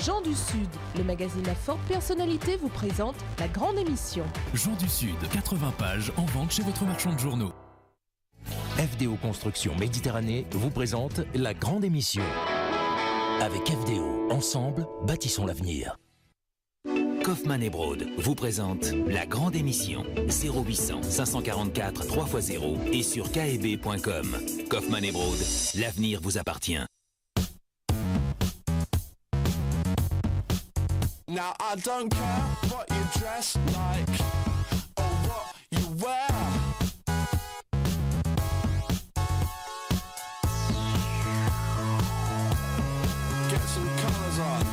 Jean du Sud, le magazine à forte personnalité vous présente la grande émission. Jean du Sud, 80 pages en vente chez votre marchand de journaux. FDO Construction Méditerranée vous présente la grande émission. Avec FDO, ensemble, bâtissons l'avenir. Kaufmann & Broad vous présente la grande émission 0800 544 3x0 et sur keb.com. Kaufmann & Broad, l'avenir vous appartient. Now I don't care what you dress like or what you wear. Get some colours on.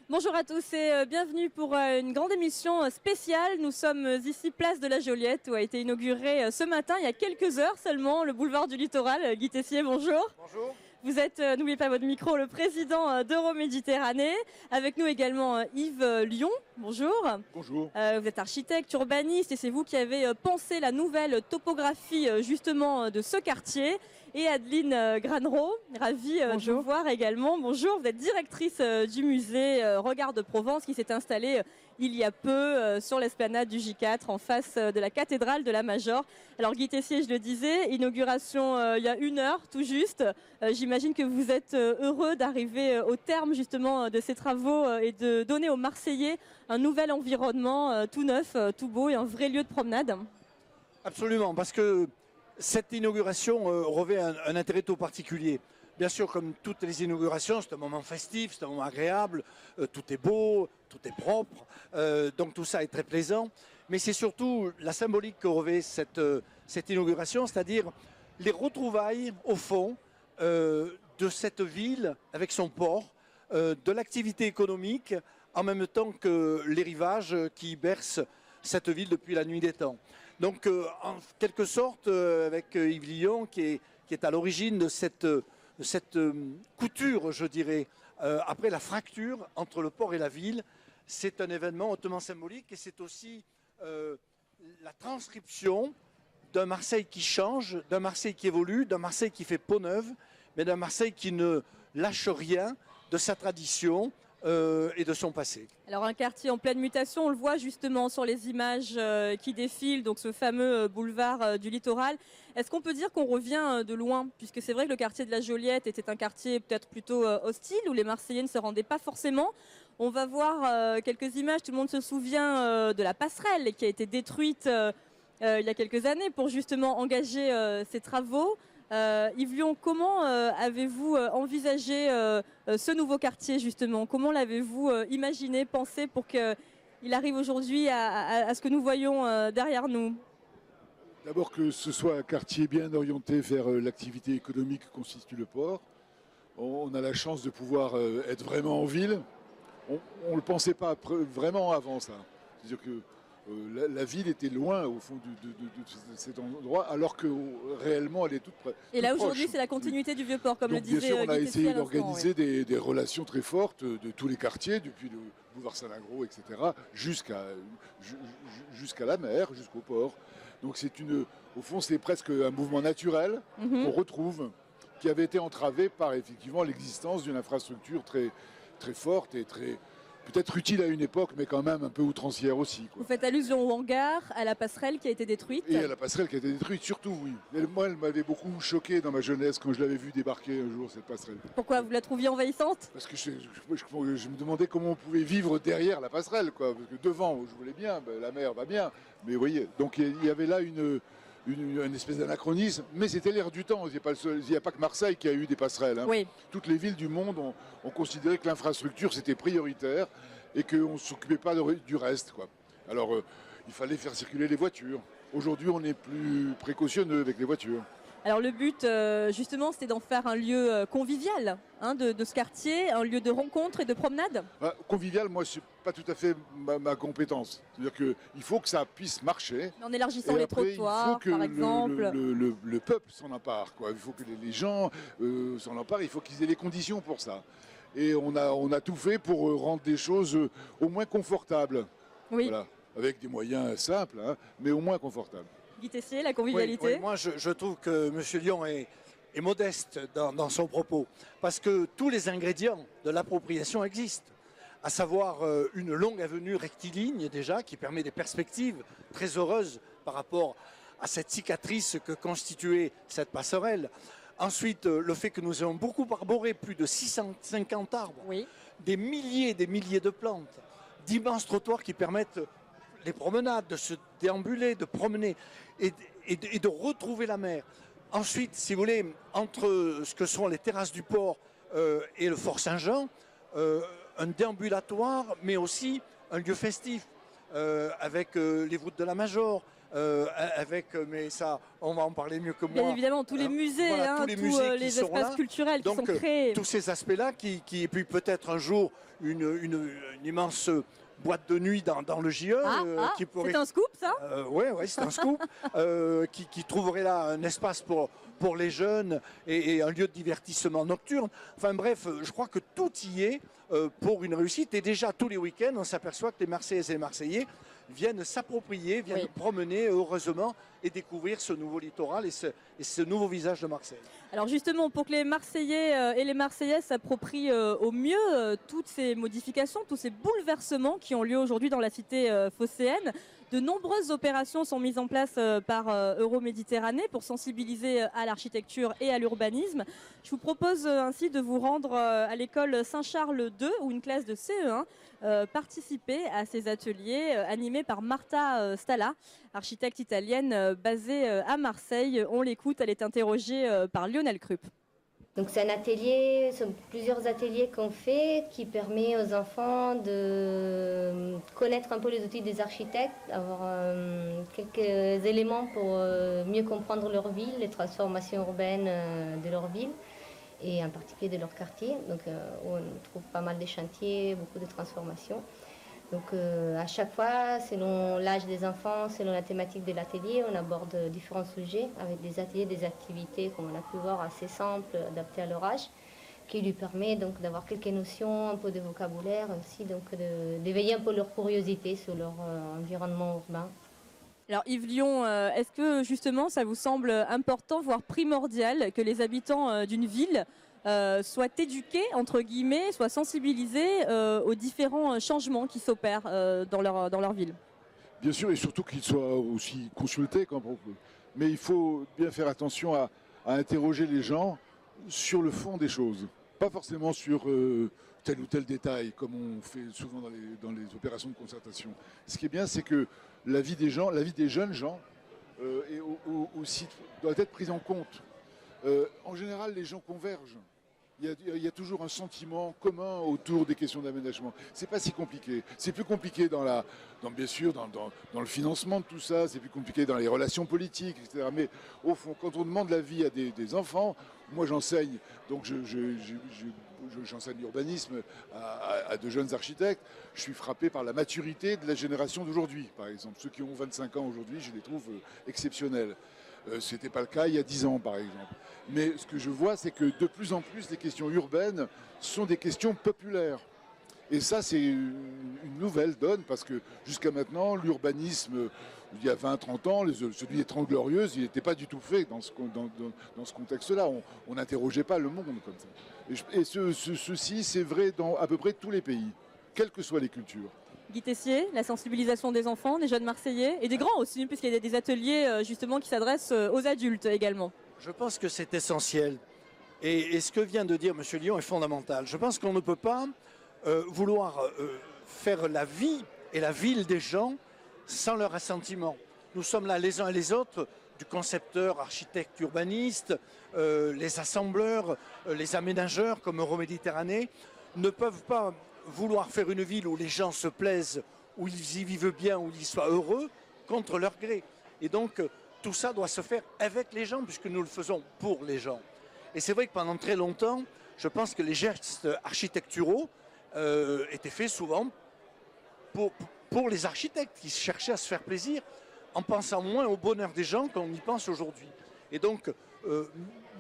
Bonjour à tous et bienvenue pour une grande émission spéciale. Nous sommes ici place de la Joliette où a été inauguré ce matin, il y a quelques heures seulement, le boulevard du Littoral. Guy Tessier, bonjour. Bonjour. Vous êtes, n'oubliez pas votre micro, le président d'Euroméditerranée. Avec nous également Yves Lyon. Bonjour. Bonjour. Vous êtes architecte, urbaniste et c'est vous qui avez pensé la nouvelle topographie justement de ce quartier. Et Adeline Granereau, ravie de vous voir également. Bonjour, vous êtes directrice du musée Regard de Provence qui s'est installé il y a peu sur l'esplanade du J4 en face de la cathédrale de la Major. Alors Guy Tessier, je le disais, inauguration il y a 1 heure tout juste. J'imagine que vous êtes heureux d'arriver au terme justement de ces travaux et de donner aux Marseillais un nouvel environnement tout neuf, tout beau et un vrai lieu de promenade. Absolument, parce que cette inauguration revêt un intérêt tout particulier. Bien sûr, comme toutes les inaugurations, c'est un moment festif, c'est un moment agréable, tout est beau, tout est propre, donc tout ça est très plaisant. Mais c'est surtout la symbolique que revêt cette inauguration, c'est-à-dire les retrouvailles, au fond, de cette ville avec son port, de l'activité économique, en même temps que les rivages qui bercent cette ville depuis la nuit des temps. Donc, en quelque sorte, avec Yves Lyon, qui est à l'origine de cette couture, je dirais, après la fracture entre le port et la ville, c'est un événement hautement symbolique et c'est aussi la transcription d'un Marseille qui change, d'un Marseille qui évolue, d'un Marseille qui fait peau neuve, mais d'un Marseille qui ne lâche rien de sa tradition et de son passé. Alors un quartier en pleine mutation, on le voit justement sur les images qui défilent, donc ce fameux boulevard du Littoral. Est-ce qu'on peut dire qu'on revient de loin? Puisque c'est vrai que le quartier de la Joliette était un quartier peut-être plutôt hostile, où les Marseillais ne se rendaient pas forcément. On va voir quelques images, tout le monde se souvient de la passerelle qui a été détruite il y a quelques années pour justement engager ces travaux. Yves Lyon, comment avez-vous envisagé ce nouveau quartier justement? Comment l'avez-vous imaginé, pensé pour qu'il arrive aujourd'hui à ce que nous voyons derrière nous? D'abord que ce soit un quartier bien orienté vers l'activité économique que constitue le port. On a la chance de pouvoir être vraiment en ville. On ne le pensait pas vraiment avant ça. C'est-à-dire que la ville était loin au fond de cet endroit, alors que réellement elle est toute proche. Et là aujourd'hui c'est la continuité du Vieux-Port, comme donc, le disait bien sûr, on a Guy essayé Tessier à l'instant, d'organiser des relations très fortes de tous les quartiers, depuis le boulevard Salingro, etc., jusqu'à la mer, jusqu'au port. Donc au fond c'est presque un mouvement naturel qu'on retrouve, qui avait été entravé par effectivement l'existence d'une infrastructure très, très forte et très... peut-être utile à une époque, mais quand même un peu outrancière aussi, quoi. Vous faites allusion au hangar, à la passerelle qui a été détruite. Et à la passerelle qui a été détruite, surtout, oui. Moi, elle m'avait beaucoup choqué dans ma jeunesse quand je l'avais vue débarquer un jour, cette passerelle. Pourquoi? Vous la trouviez envahissante? Parce que je me demandais comment on pouvait vivre derrière la passerelle, quoi. Parce que devant, je voulais bien, la mer va bien. Mais vous voyez, donc il y avait là une espèce d'anachronisme, mais c'était l'air du temps. Il n'y a pas que Marseille qui a eu des passerelles, hein. Oui. Toutes les villes du monde ont considéré que l'infrastructure c'était prioritaire et qu'on ne s'occupait pas du reste, quoi. Alors il fallait faire circuler les voitures. Aujourd'hui on est plus précautionneux avec les voitures. Alors le but, justement, c'était d'en faire un lieu convivial de ce quartier, un lieu de rencontre et de promenade. Convivial, moi, c'est pas tout à fait ma compétence. C'est-à-dire qu'il faut que ça puisse marcher. En élargissant les trottoirs, par exemple. Le peuple s'en empare, quoi. Il faut que les gens s'en emparent, il faut qu'ils aient les conditions pour ça. Et on a tout fait pour rendre des choses au moins confortables. Oui. Voilà. Avec des moyens simples, hein, mais au moins confortables. Guy Tessier, la convivialité. Oui, moi je trouve que M. Lyon est est modeste dans son propos, parce que tous les ingrédients de l'appropriation existent, à savoir une longue avenue rectiligne déjà, qui permet des perspectives très heureuses par rapport à cette cicatrice que constituait cette passerelle. Ensuite, le fait que nous avons beaucoup arboré plus de 650 arbres, Oui. des milliers de plantes, d'immenses trottoirs qui permettent les promenades, de se déambuler, de promener et de retrouver la mer. Ensuite, si vous voulez, entre ce que sont les terrasses du port et le Fort Saint-Jean, un déambulatoire, mais aussi un lieu festif, avec les voûtes de la Major, mais ça, on va en parler mieux que moi. Bien évidemment, tous les musées, voilà, hein, tous les musées qui les seront espaces là. culturels qui Donc, sont créés. tous ces aspects-là, et puis peut-être un jour une immense boîte de nuit dans le JE. Qui pourrait... C'est un scoop, ça? Oui, c'est un scoop. Qui trouverait là un espace pour les jeunes et un lieu de divertissement nocturne. Enfin bref, je crois que tout y est pour une réussite. Et déjà, tous les week-ends, on s'aperçoit que les Marseillaises et les Marseillais viennent s'approprier, viennent promener heureusement et découvrir ce nouveau littoral et ce nouveau visage de Marseille. Alors justement, pour que les Marseillais et les Marseillaises s'approprient au mieux toutes ces modifications, tous ces bouleversements qui ont lieu aujourd'hui dans la cité phocéenne, de nombreuses opérations sont mises en place par Euroméditerranée pour sensibiliser à l'architecture et à l'urbanisme. Je vous propose ainsi de vous rendre à l'école Saint-Charles II, où une classe de CE1 participait à ces ateliers animés par Marta Stalla, architecte italienne basée à Marseille. On l'écoute, elle est interrogée par Lionel Krupp. Donc c'est un atelier, ce sont plusieurs ateliers qu'on fait qui permet aux enfants de connaître un peu les outils des architectes, avoir quelques éléments pour mieux comprendre leur ville, les transformations urbaines de leur ville et en particulier de leur quartier. Donc on trouve pas mal de chantiers, beaucoup de transformations. Donc à chaque fois, selon l'âge des enfants, selon la thématique de l'atelier, on aborde différents sujets avec des ateliers, des activités, comme on a pu voir, assez simples, adaptées à leur âge, qui lui permet donc d'avoir quelques notions, un peu de vocabulaire aussi, donc d'éveiller un peu leur curiosité sur leur environnement urbain. Alors Yves Lion, est-ce que justement ça vous semble important, voire primordial, que les habitants d'une ville soient éduqués, entre guillemets, soient sensibilisés aux différents changements qui s'opèrent dans leur ville? Bien sûr, et surtout qu'ils soient aussi consultés quand on peut. Mais il faut bien faire attention à interroger les gens sur le fond des choses. Pas forcément sur tel ou tel détail, comme on fait souvent dans les opérations de concertation. Ce qui est bien, c'est que la vie des gens, la vie des jeunes gens, aussi doit être prise en compte. En général, les gens convergent. Il y a toujours un sentiment commun autour des questions d'aménagement. C'est pas si compliqué. C'est plus compliqué bien sûr, dans le financement de tout ça. C'est plus compliqué dans les relations politiques, etc. Mais au fond, quand on demande l'avis à des enfants, moi j'enseigne, donc j'enseigne l'urbanisme à de jeunes architectes. Je suis frappé par la maturité de la génération d'aujourd'hui, par exemple. Ceux qui ont 25 ans aujourd'hui, je les trouve exceptionnels. Ce n'était pas le cas il y a 10 ans, par exemple. Mais ce que je vois, c'est que de plus en plus, les questions urbaines sont des questions populaires. Et ça, c'est une nouvelle donne, parce que jusqu'à maintenant, l'urbanisme, il y a 20-30 ans, celui des 30 Glorieuses, il n'était pas du tout fait dans ce contexte-là. On n'interrogeait pas le monde comme ça. Et ceci, c'est vrai dans à peu près tous les pays, quelles que soient les cultures. Guy Tessier, la sensibilisation des enfants, des jeunes Marseillais et des grands aussi, puisqu'il y a des ateliers justement qui s'adressent aux adultes également. Je pense que c'est essentiel. Et ce que vient de dire M. Lion est fondamental. Je pense qu'on ne peut pas vouloir faire la vie et la ville des gens sans leur assentiment. Nous sommes là les uns et les autres, du concepteur, architecte, urbaniste, les assembleurs, les aménageurs comme Euroméditerranée, ne peuvent pas vouloir faire une ville où les gens se plaisent, où ils y vivent bien, où ils soient heureux, contre leur gré. Et donc, tout ça doit se faire avec les gens, puisque nous le faisons pour les gens. Et c'est vrai que pendant très longtemps, je pense que les gestes architecturaux étaient faits souvent pour les architectes qui cherchaient à se faire plaisir, en pensant moins au bonheur des gens qu'on y pense aujourd'hui. Et donc,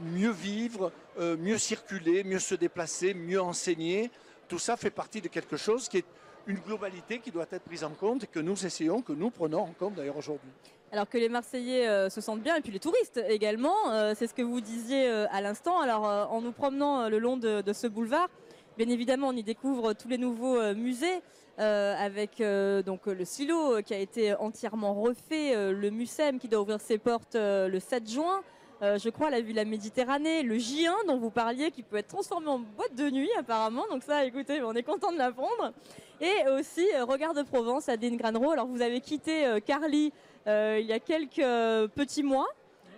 mieux vivre, mieux circuler, mieux se déplacer, mieux enseigner, tout ça fait partie de quelque chose qui est une globalité qui doit être prise en compte et que nous essayons, que nous prenons en compte d'ailleurs aujourd'hui. Alors que les Marseillais se sentent bien, et puis les touristes également, c'est ce que vous disiez à l'instant. Alors en nous promenant le long de ce boulevard, bien évidemment on y découvre tous les nouveaux musées, avec donc le silo qui a été entièrement refait, le Mucem qui doit ouvrir ses portes le 7 juin. Je crois la Villa Méditerranée, le J1 dont vous parliez qui peut être transformé en boîte de nuit apparemment, donc ça écoutez on est content de l'apprendre. Et aussi Regard de Provence à Dingranro. Alors vous avez quitté Carly il y a quelques petits mois.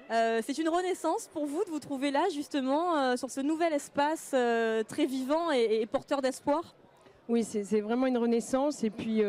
C'est une renaissance pour vous de vous trouver là justement sur ce nouvel espace très vivant et porteur d'espoir? Oui, c'est vraiment une renaissance et puis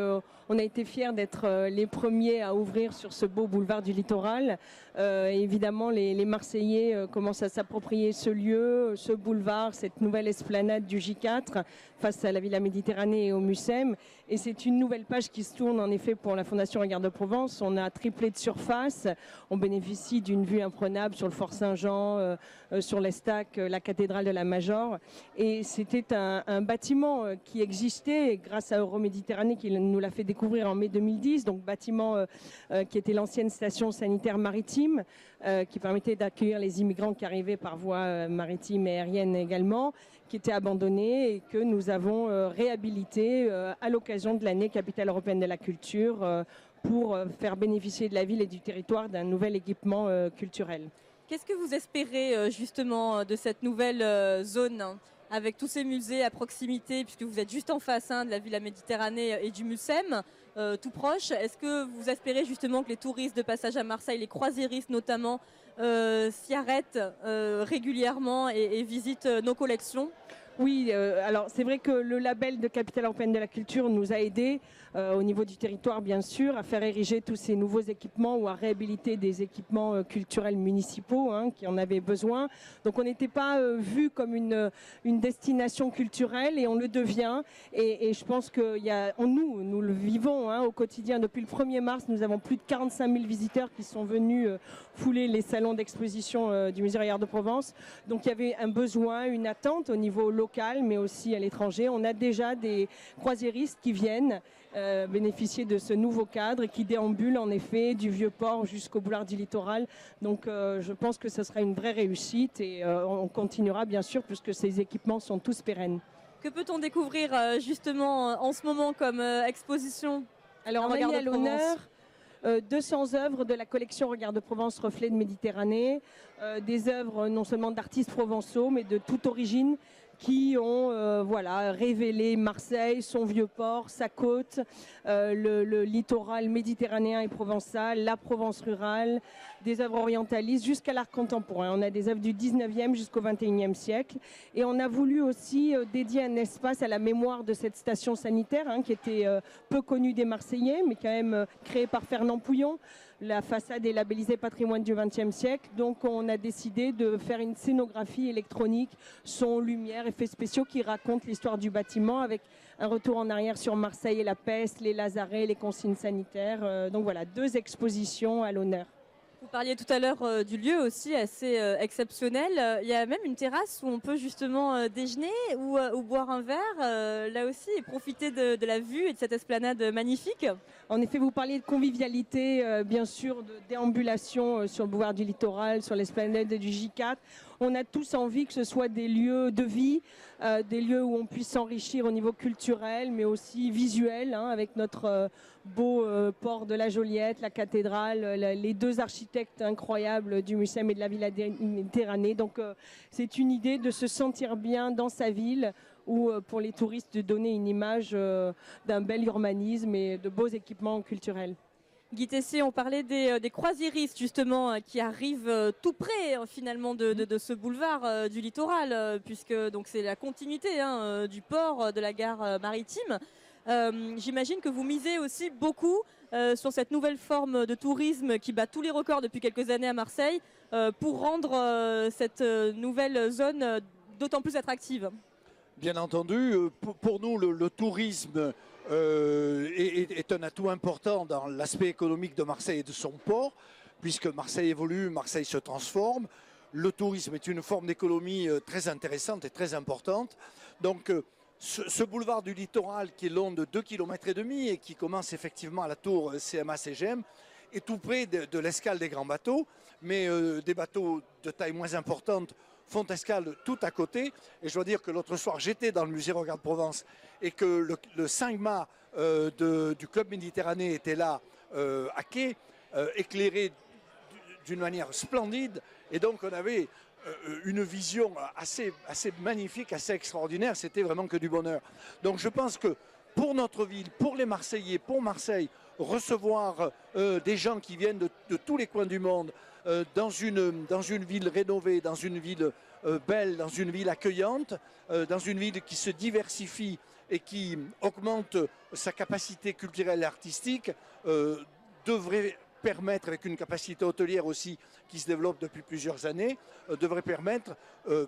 on a été fiers d'être les premiers à ouvrir sur ce beau boulevard du littoral. Évidemment, les Marseillais commencent à s'approprier ce lieu, ce boulevard, cette nouvelle esplanade du J4 face à la Villa Méditerranée et au Mucem. Et c'est une nouvelle page qui se tourne en effet pour la Fondation Regard de Provence. On a triplé de surface, on bénéficie d'une vue imprenable sur le Fort Saint-Jean, sur l'Estac, la cathédrale de la Major. Et c'était un bâtiment qui existait grâce à Euroméditerranée qui nous l'a fait découvrir en mai 2010, donc bâtiment qui était l'ancienne station sanitaire maritime qui permettait d'accueillir les immigrants qui arrivaient par voie maritime et aérienne également, qui était abandonné et que nous avons réhabilité à l'occasion de l'année capitale européenne de la culture pour faire bénéficier de la ville et du territoire d'un nouvel équipement culturel. Qu'est-ce que vous espérez justement de cette nouvelle zone avec tous ces musées à proximité, puisque vous êtes juste en face de la Villa Méditerranée et du Mucem, tout proche? Est-ce que vous espérez justement que les touristes de passage à Marseille, les croisiéristes notamment, s'y arrêtent régulièrement et visitent nos collections? Oui, alors c'est vrai que le label de capitale européenne de la culture nous a aidés au niveau du territoire bien sûr à faire ériger tous ces nouveaux équipements ou à réhabiliter des équipements culturels municipaux qui en avaient besoin. Donc on n'était pas vu comme une destination culturelle et on le devient. Et je pense que nous le vivons au quotidien. Depuis le 1er mars, nous avons plus de 45 000 visiteurs qui sont venus fouler les salons d'exposition du Musée Regard de Provence. Donc il y avait un besoin, une attente au niveau local, mais aussi à l'étranger. On a déjà des croisiéristes qui viennent bénéficier de ce nouveau cadre et qui déambulent en effet du Vieux-Port jusqu'au boulevard du Littoral. Donc je pense que ce sera une vraie réussite et on continuera bien sûr puisque ces équipements sont tous pérennes. Que peut-on découvrir justement en ce moment comme exposition? Alors on a mis à l'honneur 200 œuvres de la collection Regard de Provence Reflets de Méditerranée, des œuvres non seulement d'artistes provençaux mais de toute origine qui ont révélé Marseille, son vieux port, sa côte, le littoral méditerranéen et provençal, la Provence rurale, des œuvres orientalistes jusqu'à l'art contemporain. On a des œuvres du 19e jusqu'au 21e siècle et on a voulu aussi dédier un espace à la mémoire de cette station sanitaire qui était peu connue des Marseillais mais quand même créée par Fernand Pouillon. La façade est labellisée patrimoine du XXe siècle, donc on a décidé de faire une scénographie électronique, son, lumière, effets spéciaux qui racontent l'histoire du bâtiment avec un retour en arrière sur Marseille et la peste, les lazarets, les consignes sanitaires. Donc voilà, 2 expositions à l'honneur. Vous parliez tout à l'heure du lieu aussi assez exceptionnel. Il y a même une terrasse où on peut justement déjeuner ou boire un verre, là aussi, et profiter de la vue et de cette esplanade magnifique. En effet, vous parliez de convivialité, bien sûr, de déambulation sur le boulevard du Littoral, sur l'esplanade du J4. On a tous envie que ce soit des lieux de vie, des lieux où on puisse s'enrichir au niveau culturel, mais aussi visuel, avec notre beau port de la Joliette, la cathédrale, les 2 architectes incroyables du Mucem et de la Villa Méditerranée. Donc c'est une idée de se sentir bien dans sa ville, ou pour les touristes de donner une image d'un bel urbanisme et de beaux équipements culturels. Guy Tessier, on parlait des croisiéristes justement qui arrivent tout près finalement de ce boulevard du littoral, puisque donc c'est la continuité du port, de la gare maritime. J'imagine que vous misez aussi beaucoup sur cette nouvelle forme de tourisme qui bat tous les records depuis quelques années à Marseille pour rendre cette nouvelle zone d'autant plus attractive. Bien entendu, pour nous, le tourisme est un atout important dans l'aspect économique de Marseille et de son port, puisque Marseille évolue, Marseille se transforme. Le tourisme est une forme d'économie très intéressante et très importante. Donc, ce boulevard du littoral qui est long de 2,5 km et qui commence effectivement à la tour CMA-CGM est tout près de l'escale des grands bateaux, mais des bateaux de taille moins importante font escale tout à côté. Et je dois dire que l'autre soir, j'étais dans le musée Regarde Provence et que le 5 mâts du Club Méditerranée était là à quai, éclairé d'une manière splendide. Et donc on avait une vision assez magnifique, assez extraordinaire. C'était vraiment que du bonheur. Donc je pense que pour notre ville, pour les Marseillais, pour Marseille, recevoir des gens qui viennent de tous les coins du monde dans une ville rénovée, dans une ville belle, dans une ville accueillante, dans une ville qui se diversifie et qui augmente sa capacité culturelle et artistique, devrait permettre, avec une capacité hôtelière aussi qui se développe depuis plusieurs années, devrait permettre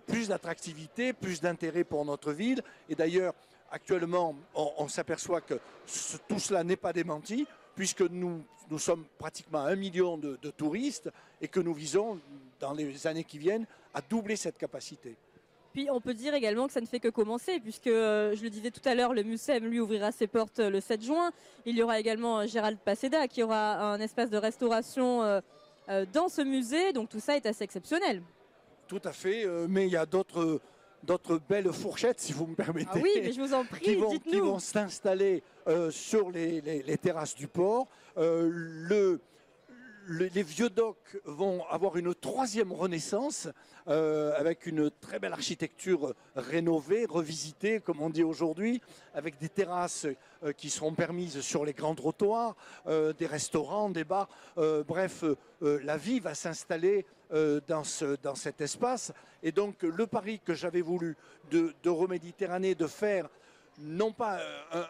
plus d'attractivité, plus d'intérêt pour notre ville. Et d'ailleurs, actuellement, on s'aperçoit que tout cela n'est pas démenti, puisque nous sommes pratiquement 1 million de touristes et que nous visons, dans les années qui viennent, à doubler cette capacité. Puis on peut dire également que ça ne fait que commencer, puisque je le disais tout à l'heure, le MUSEM lui ouvrira ses portes le 7 juin. Il y aura également Gérald Paseda qui aura un espace de restauration dans ce musée, donc tout ça est assez exceptionnel. Tout à fait, mais il y a d'autres belles fourchettes, si vous me permettez. Ah oui, mais je vous en prie, dites-nous. Qui vont s'installer sur les terrasses du port. Les vieux docks vont avoir une 3e renaissance avec une très belle architecture rénovée, revisitée, comme on dit aujourd'hui, avec des terrasses qui seront permises sur les grands trottoirs, des restaurants, des bars. Bref, la vie va s'installer dans cet espace. Et donc, le pari que j'avais voulu d'Euroméditerranée, de faire non pas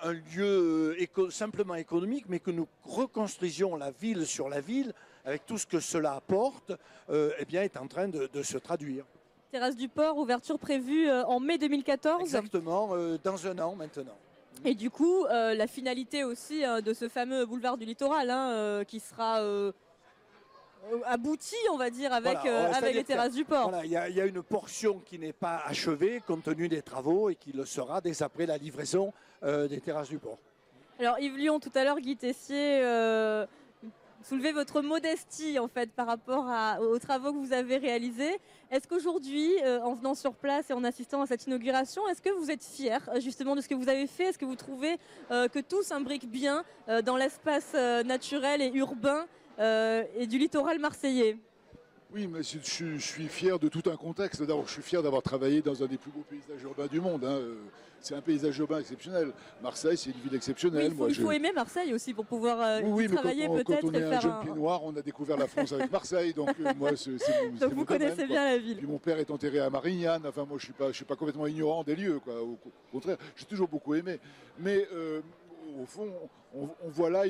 un lieu simplement économique, mais que nous reconstruisions la ville sur la ville, avec tout ce que cela apporte, eh bien, est en train de se traduire. Terrasse du Port, ouverture prévue en mai 2014. Exactement, dans 1 an maintenant. Et du coup, la finalité aussi de ce fameux boulevard du littoral, qui sera abouti, on va dire, avec les terrasses du port. Voilà, il y a une portion qui n'est pas achevée compte tenu des travaux et qui le sera dès après la livraison des terrasses du port. Alors Yves Lion, tout à l'heure, Guy Tessier soulevait votre modestie en fait par rapport aux travaux que vous avez réalisés. Est-ce qu'aujourd'hui, en venant sur place et en assistant à cette inauguration, est-ce que vous êtes fier justement de ce que vous avez fait? Est-ce que vous trouvez que tout s'imbrique bien dans l'espace naturel et urbain et du littoral marseillais? Oui, mais je suis fier de tout un contexte. D'abord, je suis fier d'avoir travaillé dans un des plus beaux paysages urbains du monde. C'est un paysage urbain exceptionnel. Marseille, c'est une ville exceptionnelle. Oui, il faut aimer Marseille aussi pour pouvoir y travailler peut-être. Quand on est un jeune pied noir, on a découvert la France avec Marseille. Donc moi, donc vous connaissez bien la ville. Puis mon père est enterré à Marignane. Enfin, moi, je suis pas complètement ignorant des lieux, quoi. Au contraire, j'ai toujours beaucoup aimé. Mais au fond, on voit là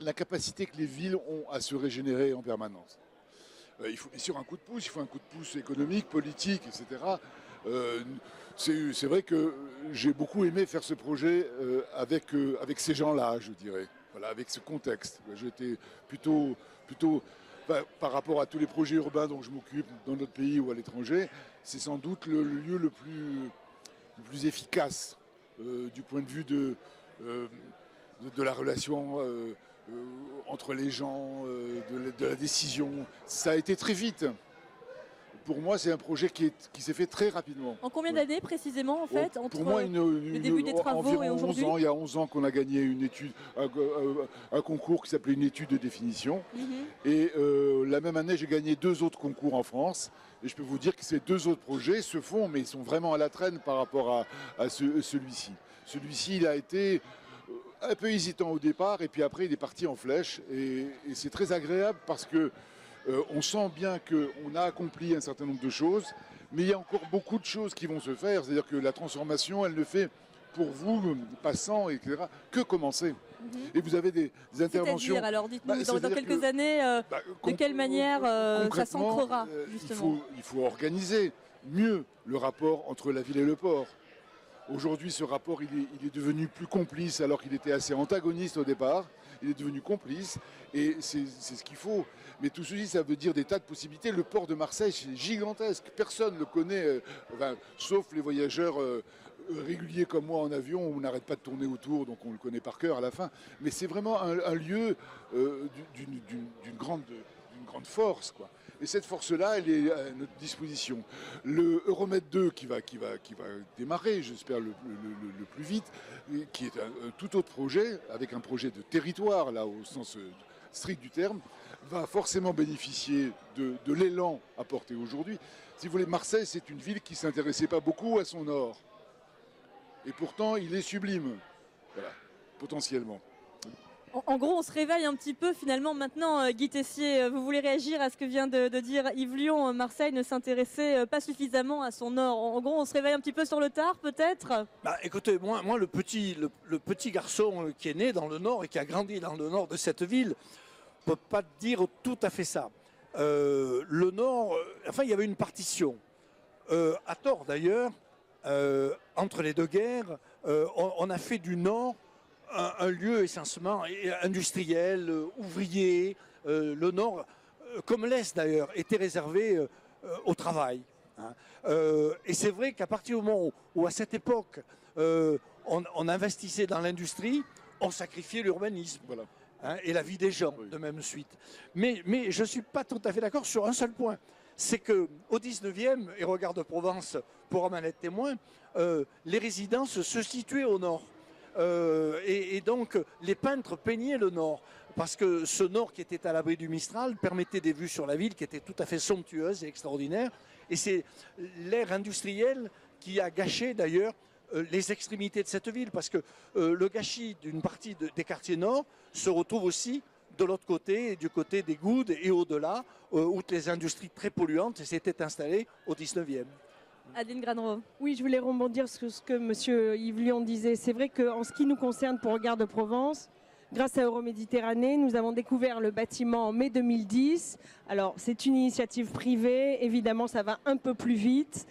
la capacité que les villes ont à se régénérer en permanence. Il faut bien sûr un coup de pouce, il faut un coup de pouce économique, politique, etc. C'est vrai que j'ai beaucoup aimé faire ce projet avec ces gens-là, je dirais, voilà, avec ce contexte. J'étais plutôt par rapport à tous les projets urbains dont je m'occupe dans notre pays ou à l'étranger, c'est sans doute le lieu le plus efficace du point de vue de la relation entre les gens, de la décision. Ça a été très vite. Pour moi, c'est un projet qui s'est fait très rapidement. En combien d'années précisément, en fait, entre pour moi, le début des travaux et aujourd'hui? 11 ans. Il y a 11 ans qu'on a gagné une étude, un concours qui s'appelait une étude de définition. Et la même année, j'ai gagné 2 autres concours en France. Et je peux vous dire que ces 2 autres projets se font, mais ils sont vraiment à la traîne par rapport à celui-ci. Celui-ci, il a été un peu hésitant au départ, et puis après, il est parti en flèche. Et c'est très agréable parce que on sent bien qu'on a accompli un certain nombre de choses, mais il y a encore beaucoup de choses qui vont se faire. C'est-à-dire que la transformation, elle ne fait pour vous, passants, etc., que commencer. Et vous avez des interventions... C'est-à-dire, alors dites-nous, dans quelques années, de quelle manière ça s'ancrera, justement? Il faut organiser mieux le rapport entre la ville et le port. Aujourd'hui, ce rapport, il est devenu plus complice alors qu'il était assez antagoniste au départ. Il est devenu complice et c'est ce qu'il faut. Mais tout ceci, ça veut dire des tas de possibilités. Le port de Marseille, c'est gigantesque. Personne ne le connaît, sauf les voyageurs régulier comme moi en avion, on n'arrête pas de tourner autour, donc on le connaît par cœur à la fin. Mais c'est vraiment un lieu d'une grande force, quoi. Et cette force-là, elle est à notre disposition. Le Euromètre 2 qui va démarrer, j'espère le plus vite, qui est un tout autre projet, avec un projet de territoire, là, au sens strict du terme, va forcément bénéficier de l'élan apporté aujourd'hui. Si vous voulez, Marseille, c'est une ville qui ne s'intéressait pas beaucoup à son nord. Et pourtant, il est sublime, voilà, potentiellement. En gros, on se réveille un petit peu finalement maintenant, Guy Tessier. Vous voulez réagir à ce que vient de dire Yves Lion? Marseille ne s'intéressait pas suffisamment à son nord. En gros, on se réveille un petit peu sur le tard, peut-être? Écoutez, moi le petit garçon qui est né dans le nord et qui a grandi dans le nord de cette ville, ne peut pas dire tout à fait ça. Le nord, enfin, il y avait une partition, à tort d'ailleurs, entre les deux guerres. On a fait du nord un lieu essentiellement industriel, ouvrier. Le nord, comme l'est d'ailleurs, était réservé au travail. Et c'est vrai qu'à partir du moment où à cette époque, on investissait dans l'industrie, on sacrifiait l'urbanisme. Voilà. Et la vie des gens, de même suite. Mais je ne suis pas tout à fait d'accord sur un seul point. C'est qu'au 19e, et Regard de Provence pour en être témoin, les résidences se situaient au nord. Et donc, les peintres peignaient le nord. Parce que ce nord qui était à l'abri du Mistral permettait des vues sur la ville qui étaient tout à fait somptueuses et extraordinaires. Et c'est l'ère industrielle qui a gâché d'ailleurs les extrémités de cette ville, parce que le gâchis d'une partie des quartiers nord se retrouve aussi de l'autre côté, du côté des Goudes et au-delà, où les industries très polluantes s'étaient installées au 19e. Adeline Granereau. Oui, je voulais rebondir sur ce que M. Yves Lion disait. C'est vrai qu'en ce qui nous concerne pour Regard de Provence, grâce à Euroméditerranée, nous avons découvert le bâtiment en mai 2010. Alors, c'est une initiative privée. Évidemment, ça va un peu plus vite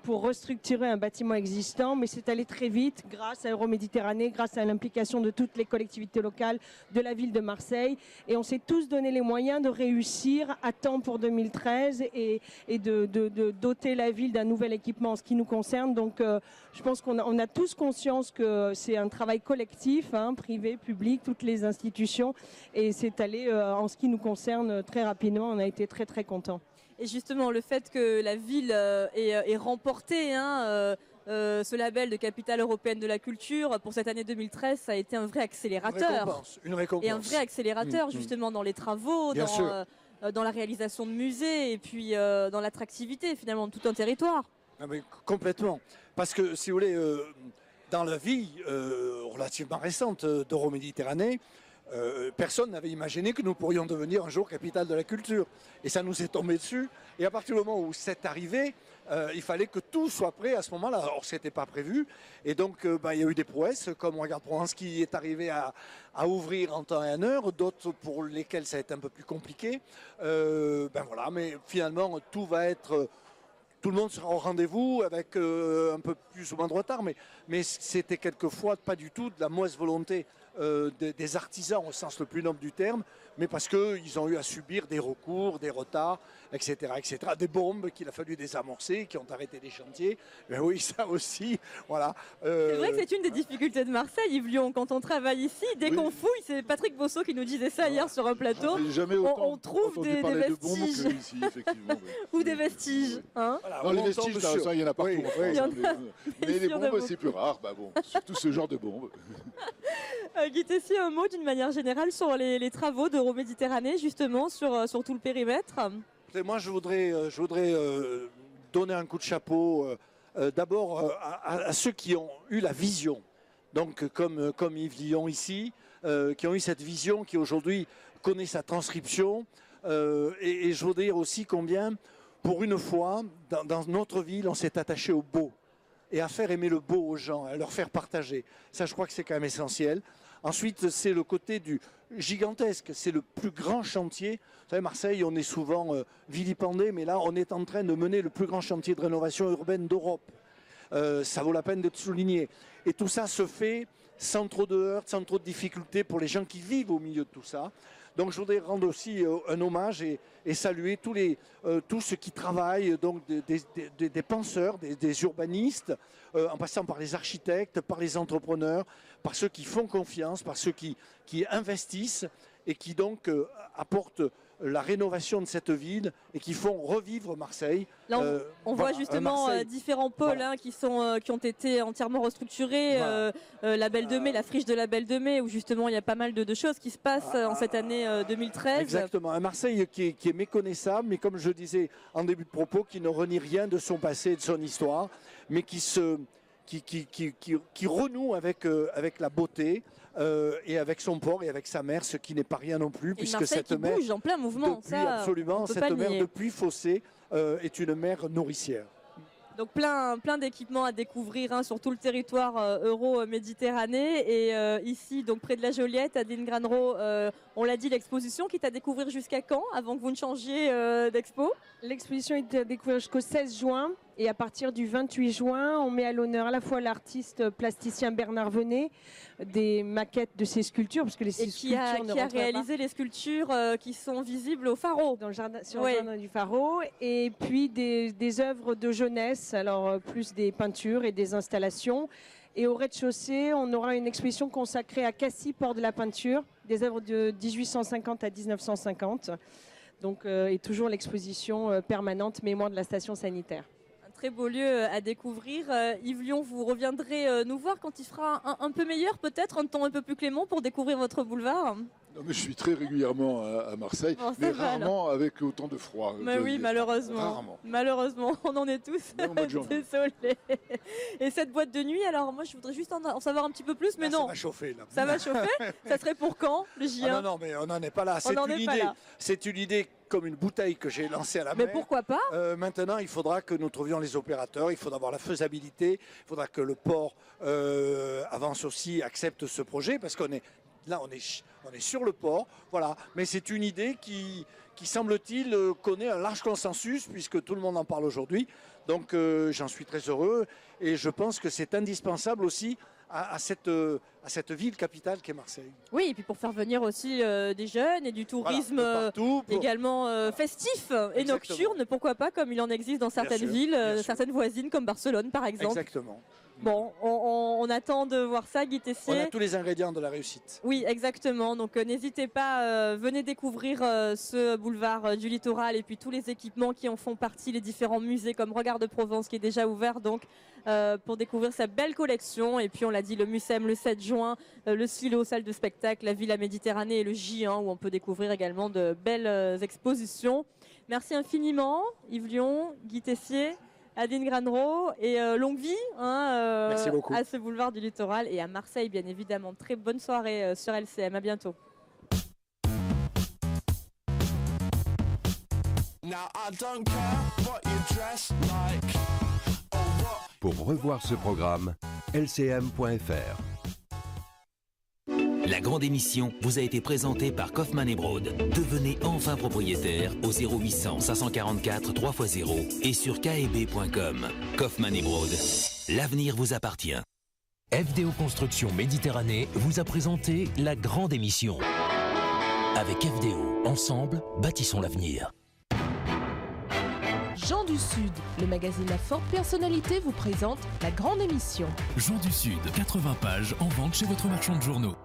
pour restructurer un bâtiment existant, mais c'est allé très vite grâce à Euroméditerranée, grâce à l'implication de toutes les collectivités locales de la ville de Marseille. Et on s'est tous donné les moyens de réussir à temps pour 2013 et de doter la ville d'un nouvel équipement en ce qui nous concerne. Donc, je pense qu'on a tous conscience que c'est un travail collectif, privé, public, toutes les institutions. Et c'est allé, en ce qui nous concerne, très rapidement. On a été très, très contents. Et justement, le fait que la ville ait remporté ce label de capitale européenne de la culture pour cette année 2013, ça a été un vrai accélérateur. Une récompense. Et un vrai accélérateur, justement, dans les travaux, dans la réalisation de musées et puis dans l'attractivité, finalement, de tout un territoire. Ah mais complètement. Parce que, si vous voulez, dans la vie relativement récente d'Euroméditerranée, personne n'avait imaginé que nous pourrions devenir un jour capitale de la culture. Et ça nous est tombé dessus. Et à partir du moment où c'est arrivé, il fallait que tout soit prêt à ce moment-là. Alors, ce n'était pas prévu. Et donc, il y a eu des prouesses, comme Regard Provence, qui est arrivé à ouvrir en temps et en heure, d'autres pour lesquelles ça a été un peu plus compliqué. Voilà, mais finalement, tout va être... Tout le monde sera au rendez-vous avec un peu plus ou moins de retard, mais c'était quelquefois pas du tout de la mauvaise volonté des artisans au sens le plus noble du terme, mais parce qu'ils ont eu à subir des recours, des retards, etc., des bombes qu'il a fallu désamorcer, qui ont arrêté les chantiers. Mais oui, ça aussi, voilà. C'est vrai que c'est une des difficultés de Marseille, Yves Lion, quand on travaille ici, dès qu'on fouille, c'est Patrick Bosso qui nous disait ça hier sur un plateau, on trouve des vestiges. De ici, effectivement, oui. Ou des vestiges. Voilà, les vestiges, ça, il y en a partout. Oui, en France, mais les bombes, c'est plus rare. Surtout ce genre de bombes. Guy Tessier, un mot d'une manière générale sur les travaux d'Euroméditerranée, justement, sur tout le périmètre. Moi, je voudrais donner un coup de chapeau d'abord à ceux qui ont eu la vision, donc comme Yves Lion ici, qui ont eu cette vision, qui aujourd'hui connaît sa transcription. Et je voudrais dire aussi combien, pour une fois, dans notre ville, on s'est attaché au beau et à faire aimer le beau aux gens, à leur faire partager. Ça, je crois que c'est quand même essentiel. Ensuite, c'est le côté du gigantesque, c'est le plus grand chantier. Vous savez, Marseille, on est souvent vilipendé, mais là, on est en train de mener le plus grand chantier de rénovation urbaine d'Europe. Ça vaut la peine d'être souligné. Et tout ça se fait sans trop de heurts, sans trop de difficultés pour les gens qui vivent au milieu de tout ça. Donc je voudrais rendre aussi un hommage et saluer tous ceux qui travaillent, donc des penseurs, des urbanistes, en passant par les architectes, par les entrepreneurs, par ceux qui font confiance, par ceux qui investissent et qui donc apportent la rénovation de cette ville et qui font revivre Marseille. Là, on voit justement différents pôles qui ont été entièrement restructurés. La Belle de Mai, la friche de la Belle de Mai, où justement il y a pas mal de choses qui se passent en cette année 2013. Exactement, un Marseille qui est méconnaissable, mais comme je disais en début de propos, qui ne renie rien de son passé et de son histoire, mais qui renoue avec la beauté. Et avec son port et avec sa mer, ce qui n'est pas rien non plus, puisque Marseille cette mer bouge en plein mouvement. Absolument, cette mer depuis Fossé est une mer nourricière. Donc plein d'équipements à découvrir sur tout le territoire euro-méditerranée. Et ici, donc près de la Joliette, Adeline Granero, on l'a dit, l'exposition qui est à découvrir jusqu'à quand, avant que vous ne changiez d'expo? L'exposition est à découvrir jusqu'au 16 juin. Et à partir du 28 juin, on met à l'honneur à la fois l'artiste plasticien Bernard Venet, des maquettes de ses sculptures, parce que les sculptures qui a réalisé les sculptures qui sont visibles au Pharo. Dans le jardin, sur le jardin du Pharo. Et puis des œuvres de jeunesse, alors plus des peintures et des installations. Et au rez-de-chaussée, on aura une exposition consacrée à Cassis, port de la peinture, des œuvres de 1850 à 1950. Donc, et toujours l'exposition permanente Mémoire de la station sanitaire. Très beau lieu à découvrir. Yves Lion, vous reviendrez nous voir quand il fera un peu meilleur, peut-être un temps un peu plus clément pour découvrir votre boulevard. Non, mais je suis très régulièrement à Marseille, mais rarement avec autant de froid. Mais oui, malheureusement. Rarement. Malheureusement, on en est tous désolés. Et cette boîte de nuit, alors moi je voudrais juste en savoir un petit peu plus, mais non. Ça va chauffer là. Ça va chauffer. Ça serait pour quand, le J1? Non, mais on n'en est pas là. C'est une idée comme une bouteille que j'ai lancée à la mer. Mais pourquoi pas? Maintenant, il faudra que nous trouvions les opérateurs, il faudra avoir la faisabilité, il faudra que le port avance aussi, accepte ce projet, parce qu'on est là, on est sur le port, voilà. Mais c'est une idée qui semble-t-il, connaît un large consensus, puisque tout le monde en parle aujourd'hui. Donc j'en suis très heureux, et je pense que c'est indispensable aussi à cette ville capitale qu'est Marseille. Oui, et puis pour faire venir aussi des jeunes et du tourisme également festif et nocturne, pourquoi pas, comme il en existe dans certaines villes, certaines voisines comme Barcelone par exemple. Exactement. Bon, on attend de voir ça, Guy Tessier. On a tous les ingrédients de la réussite. Oui, exactement. Donc n'hésitez pas, venez découvrir ce boulevard du littoral et puis tous les équipements qui en font partie, les différents musées comme Regard de Provence qui est déjà ouvert donc pour découvrir sa belle collection. Et puis on l'a dit, le Mucem le 7 juin, le Silo, salle de spectacle, la Villa Méditerranée et le J1 où on peut découvrir également de belles expositions. Merci infiniment Yves Lion, Guy Tessier, Adeline Granero, et longue vie Merci beaucoup. À ce boulevard du littoral et à Marseille bien évidemment. Très bonne soirée sur LCM, à bientôt. Pour revoir ce programme, lcm.fr. La grande émission vous a été présentée par Kaufmann & Broad. Devenez enfin propriétaire au 0800 544 3x0 et sur keb.com. Kaufmann & Broad, l'avenir vous appartient. FDO Construction Méditerranée vous a présenté la grande émission. Avec FDO, ensemble, bâtissons l'avenir. Jean du Sud, le magazine à forte personnalité vous présente la grande émission. Jean du Sud, 80 pages en vente chez votre marchand de journaux.